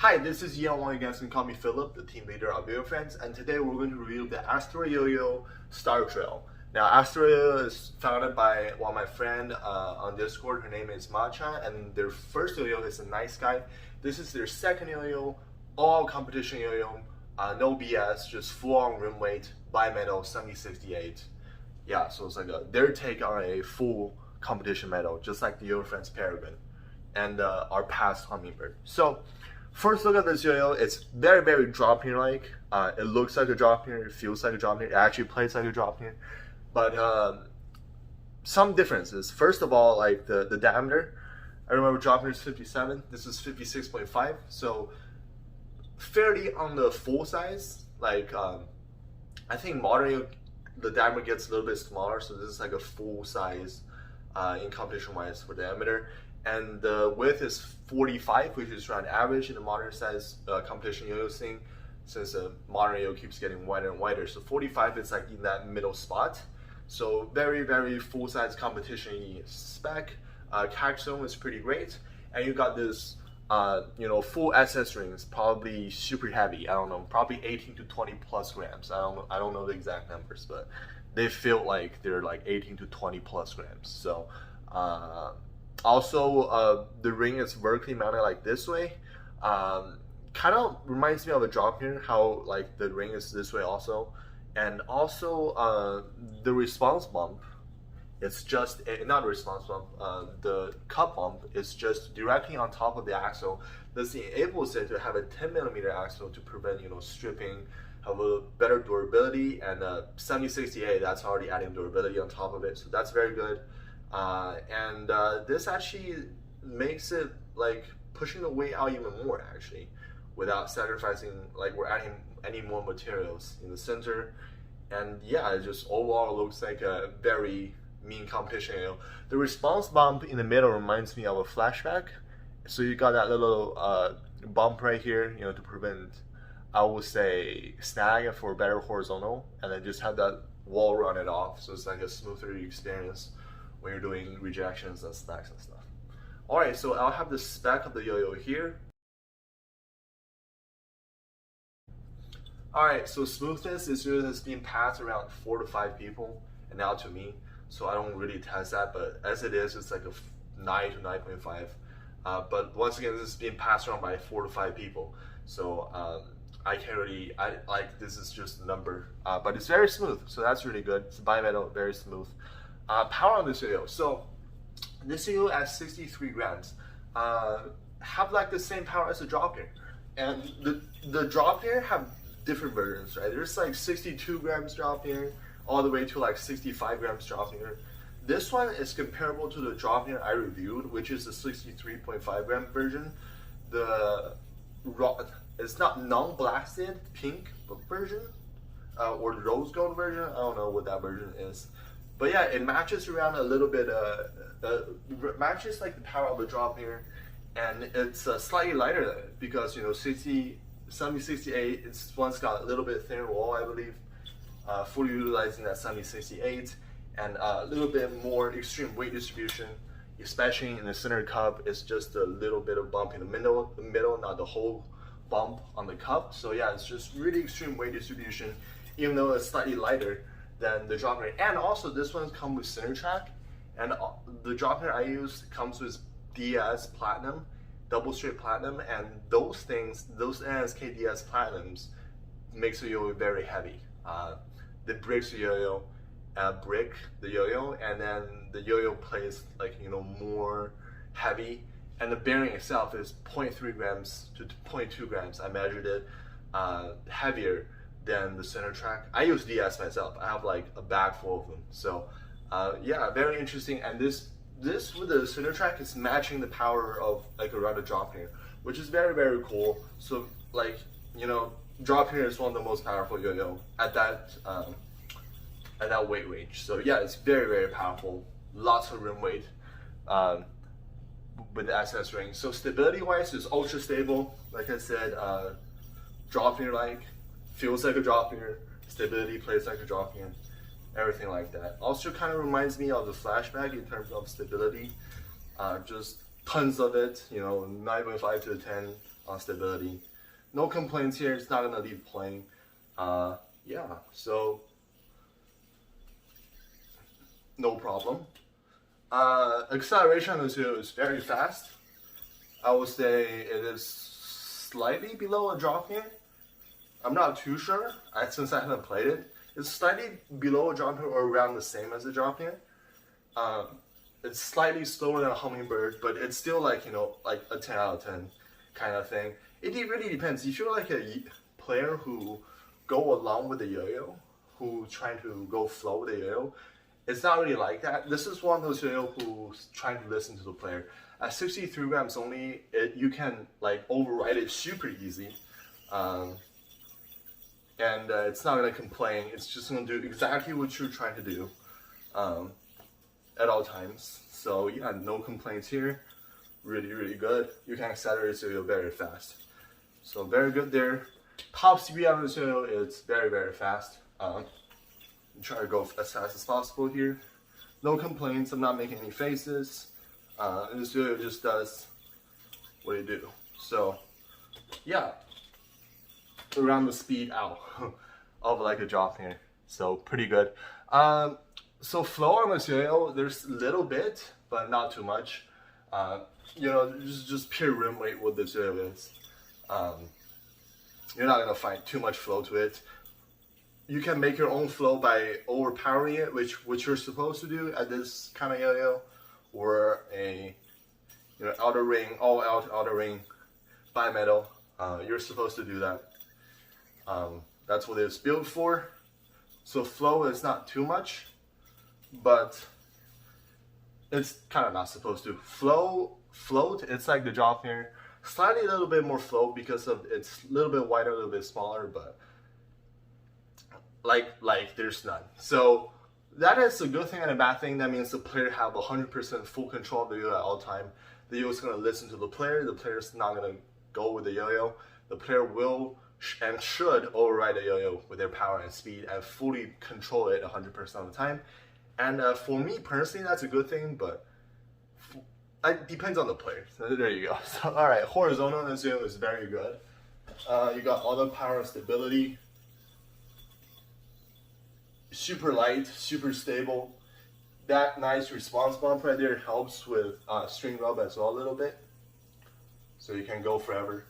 Hi, this is Ian Wang. You guys can call me Philip, the team leader of Yo Friends, and today we're going to review the Asteria Yo-Yo Star Trail. Now, Asteria is founded by my friend on Discord. Her name is Matcha, and their first yo-yo is a nice guy. This is their second yo-yo, all competition yo-yo, no BS, just full-on rim weight, bimetal 7068. Yeah, so it's like their take on a full competition medal, just like the Yo Friends Paragon and our past Hummingbird. So, first look at this yo-yo. It's very, very drop pin like. It looks like a drop pin. It feels like a drop pin. It actually plays like a drop pin. But some differences. First of all, like the diameter. I remember drop pin is 57. This is 56.5. So fairly on the full size. Like I think modern the diameter gets a little bit smaller. So this is like a full size in competition wise for diameter. And the width is 45, which is around average in the modern size competition yo-yo scene, since the modern yo keeps getting wider and wider. So 45 is like in that middle spot. So very, very full size competition spec. Catch zone is pretty great, and you got this, full SS rings, probably super heavy. I don't know, probably 18 to 20 plus grams. I don't know the exact numbers, but they feel like they're like 18 to 20 plus grams. So. Also, the ring is vertically mounted like this way. Kind of reminds me of a drop pin, how like the ring is this way also. And also the response bump, it's just, not the response bump, the cup bump is just directly on top of the axle. This enables it to have a 10mm axle to prevent, stripping, have a better durability, and 7068, that's already adding durability on top of it. So that's very good. This actually makes it like pushing the weight out even more actually, without sacrificing, like we're adding any more materials in the center. And yeah, it just overall looks like a very mean competition. The response bump in the middle reminds me of a flashback. So you got that little bump right here, to prevent, I would say, snag for better horizontal, and then just have that wall run it off. So it's like a smoother experience when you're doing rejections and snags and stuff. Alright, so I'll have the spec of the yo-yo here. Alright, so smoothness is just being passed around 4 to 5 people, and now to me. So I don't really test that, but as it is, it's like a 9 to 9.5. But once again, this is being passed around by 4 to 5 people. So I can't really, this is just a number. But it's very smooth, so that's really good. It's bimetal, very smooth. Power on this yo-yo. So this yo-yo at 63 grams have like the same power as the drop here, and the drop here have different versions, right? There's like 62 grams drop here all the way to like 65 grams drop here. This one is comparable to the drop here I reviewed, which is the 63.5 gram version. It's not non-blasted pink version or the rose gold version. I don't know what that version is. But yeah, it matches around a little bit, matches like the power of the drop here, and it's slightly lighter than it because 7068, it's once got a little bit thinner wall, I believe, fully utilizing that 7068, and a little bit more extreme weight distribution, especially in the center cup. It's just a little bit of bump in the middle, not the whole bump on the cup. So yeah, it's just really extreme weight distribution, even though it's slightly lighter than the drop pin. And also this one comes with center track, and the drop pin I use comes with DS Platinum, double straight platinum, and those NSK DS Platinums makes the yo-yo very heavy. They breaks the yo-yo, brick the yo-yo, and then the yo-yo plays like more heavy, and the bearing itself is 0.3 grams to 0.2 grams. I measured it, heavier than the center track. I use DS myself. I have like a bag full of them. So yeah, very interesting. And this with the center track is matching the power of like around a drop here, which is very, very cool. So like, drop here is one of the most powerful yo-yo at that weight range. So yeah, it's very, very powerful. Lots of rim weight with the SS ring. So stability wise, it's ultra stable. Like I said, drop here like, feels like a drop here, stability plays like a drop here, everything like that. Also kind of reminds me of the flashback in terms of stability. Just tons of it, 9.5 to 10 on stability. No complaints here. It's not gonna leave playing. Yeah, so no problem. Acceleration on this video is very fast. I would say it is slightly below a drop here. I'm not too sure since I haven't played it. It's slightly below a drop here or around the same as a drop here. It's slightly slower than a hummingbird, but it's still like, you know, like a 10 out of 10 kind of thing. It really depends. If you're like a player who go along with the yo-yo, who's trying to go flow with the yo-yo, it's not really like that. This is one of those yo-yo who's trying to listen to the player. At 63 grams only, you can like override it super easy. And it's not gonna complain. It's just gonna do exactly what you're trying to do at all times. So yeah, no complaints here. Really, really good. You can accelerate this yo-yo very fast. So very good there. Top speed on this yo-yo is very, very fast. Try to go as fast as possible here. No complaints. I'm not making any faces. This yo-yo just does what it do. So yeah, around the speed out of like a drop here. So pretty good. So flow on this yo-yo, there's a little bit, but not too much. You know, just pure rim weight what this yo-yo is. You're not gonna find too much flow to it. You can make your own flow by overpowering it, which you're supposed to do at this kind of yo-yo, or a outer ring, all out outer ring bimetal. You're supposed to do that. That's what it's built for. So flow is not too much, but it's kind of not supposed to. Float, it's like the drop here. Slightly a little bit more float because of it's a little bit wider, a little bit smaller, but like there's none. So that is a good thing and a bad thing. That means the player have 100% full control of the yo-yo at all time. The yo-yo is going to listen to the player. The player is not going to go with the yo-yo. The player will and should override the yo-yo with their power and speed and fully control it 100% of the time. And for me personally, that's a good thing, but it depends on the player. So there you go. So all right, horizontal in this yo-yo is very good. You got all the power and stability. Super light, super stable. That nice response bump right there helps with string rub as well a little bit. So you can go forever.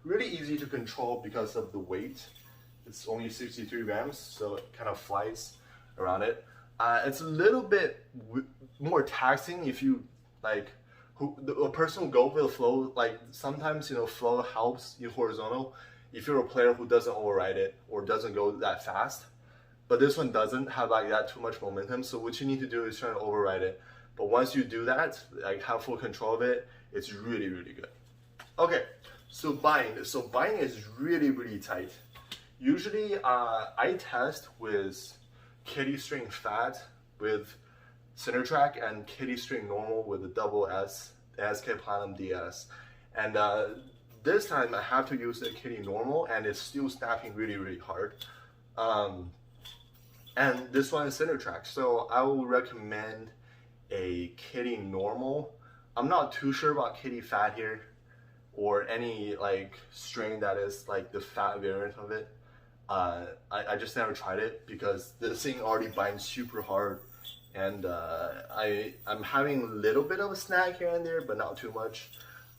Really easy to control because of the weight. It's only 63 grams, so it kind of flies around it. It's a little bit more taxing if you like a person who go with the flow. Like sometimes, you know, flow helps you horizontal if you're a player who doesn't override it or doesn't go that fast. But this one doesn't have like that too much momentum. So what you need to do is try to override it. But once you do that, like have full control of it, it's really, really good. Okay, so bind. So bind is really, really tight. Usually I test with kitty string fat with center track and kitty string normal with a double S, SK Platinum DS. And this time I have to use a kitty normal and it's still snapping really, really hard. And this one is center track, so I will recommend a kitty normal. I'm not too sure about kitty fat here or any like string that is like the fat variant of it. I just never tried it because this thing already binds super hard, and I'm having a little bit of a snag here and there, but not too much.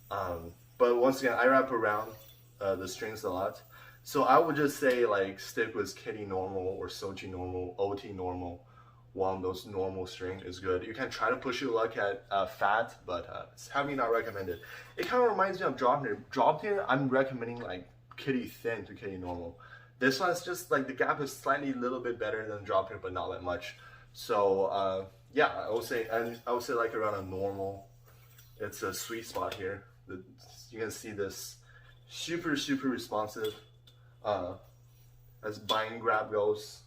But once again, I wrap around the strings a lot. So I would just say like stick with kitty normal or sochi normal, OT normal. One of those normal string is good. You can try to push your luck at fat, but it's heavily not recommended. It kind of reminds me of drop near. Drop near, I'm recommending like kitty thin to kitty normal. This one's just like the gap is slightly a little bit better than drop near, but not that much. So yeah, I would say like around a normal. It's a sweet spot here. You can see this super responsive. As bind grab goes,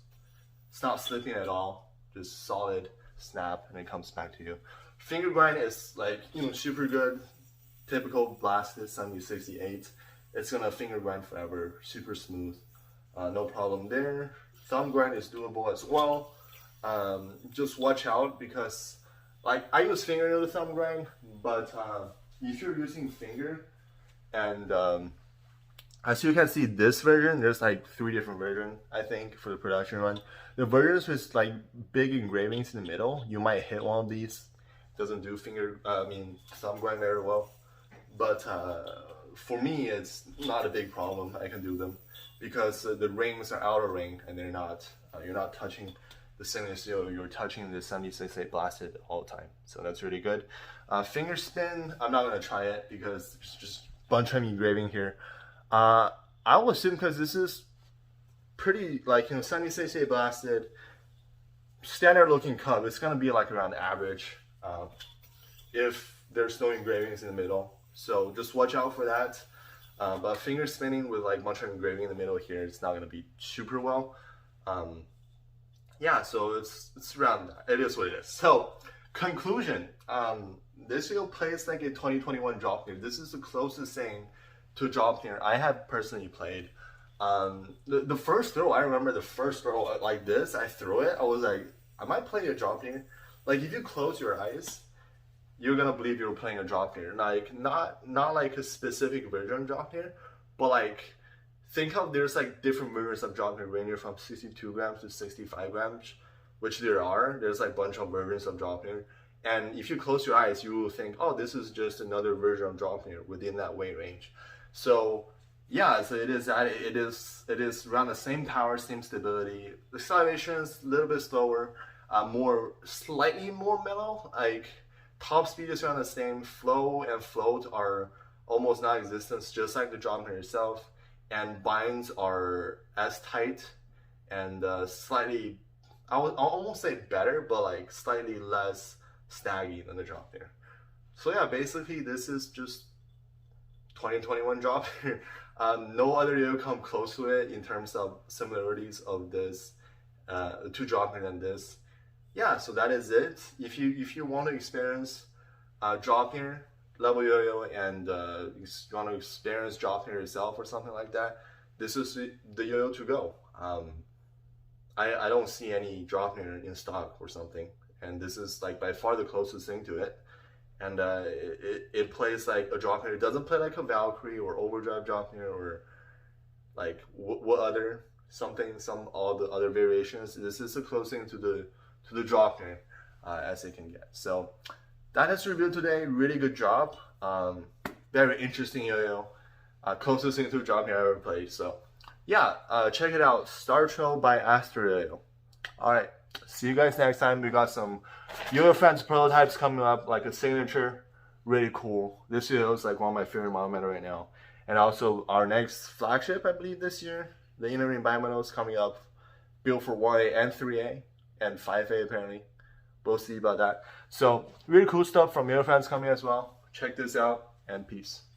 it's not slipping at all, just solid snap and it comes back to you. Finger grind is like, you know, super good, typical blasted 7068. It's gonna finger grind forever, super smooth, no problem there. Thumb grind is doable as well. Just watch out because like I use fingernail to thumb grind, but if you're using finger And as you can see, this version, there's like 3 different versions, I think, for the production run. The versions with like big engravings in the middle, you might hit one of these. Doesn't do thumb grind very well. But for me, it's not a big problem. I can do them because the rings are outer ring and they're not. You're not touching the stainless steel. You're touching the 76A blasted all the time. So that's really good. Finger spin, I'm not gonna try it because there's just a bunch of engraving here. I will assume because this is pretty like 76A blasted, standard looking cup. It's gonna be like around average if there's no engravings in the middle. So just watch out for that. But finger spinning with like much of engraving in the middle here, it's not gonna be super well. Yeah, so it's around that. It is what it is. So conclusion, this video plays like a 2021 drop near. This is the closest thing to a drop near I have personally played. The first throw, I remember the first throw like this, I threw it, I was like, am I playing a drop near? Like if you close your eyes, you're gonna believe you're playing a drop near. Like not like a specific version of drop near, but like think of there's like different versions of drop near ranging from 62 grams to 65 grams, which there are. There's like a bunch of versions of drop near. And if you close your eyes, you will think, oh, this is just another version of drop near within that weight range. So yeah, so it is around the same power, same stability. The acceleration is a little bit slower, slightly more mellow. Like top speed is around the same. Flow and float are almost non-existent, just like the drop near itself. And binds are as tight and slightly, I'll almost say better, but like slightly less snaggy than the drop near. So yeah, basically this is just 2021 drop near. No other yo come close to it in terms of similarities of this to drop near than this. Yeah, so that is it. If you want to experience drop near level yo-yo and you want to experience drop near yourself or something like that, this is the yo-yo to go. I don't see any drop near in stock or something, and this is like by far the closest thing to it. And it plays like a drop near. It doesn't play like a Valkyrie or overdrive drop near or like what other all the other variations. This is the closest thing to the drop near as it can get. So that is reviewed today. Really good job. Very interesting yo-yo. Closest thing to a drop near I ever played. So yeah, check it out. Star Trail by Asteria yo. Alright, see you guys next time. We got some yo-yo friends prototypes coming up, like a signature. Really cool. This yo-yo is like one of my favorite model right now. And also our next flagship, I believe this year, the inner ring bimetal is coming up, built for 1A and 3A and 5A apparently. We'll see about that. So really cool stuff from yo-yo friends coming as well. Check this out and peace.